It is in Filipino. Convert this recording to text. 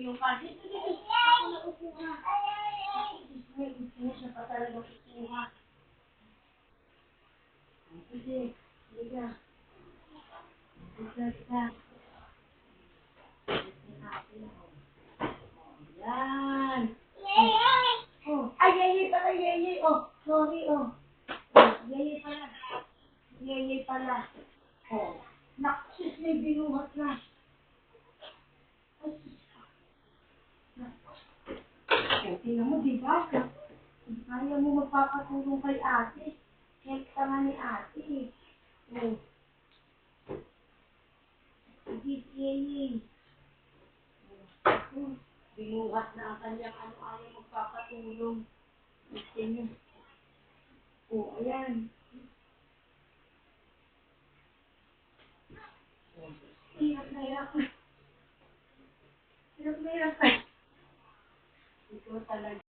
yung card. Dito, dito. Ako na kukuha. May gusto siya pa talaga kukuha. Sige. Sige. Sige. Yan. Oh. Ay, yeye pala, yeye. Oh, sorry, oh. Yeye pala. Yeye pala. Oh. Naksis, may binuhat na. Ay, oh, tingnan mo, diba? Kaya mo magpapatulong kay ate. Help ka nga ni ate. Oh. Sige, yeye. Oh. Binuhat na ang kanyang ano-ano magpapatulong. Gusto niya. Oh, ayan. Hirap na hirap. Hirap na hirap. Ito talaga.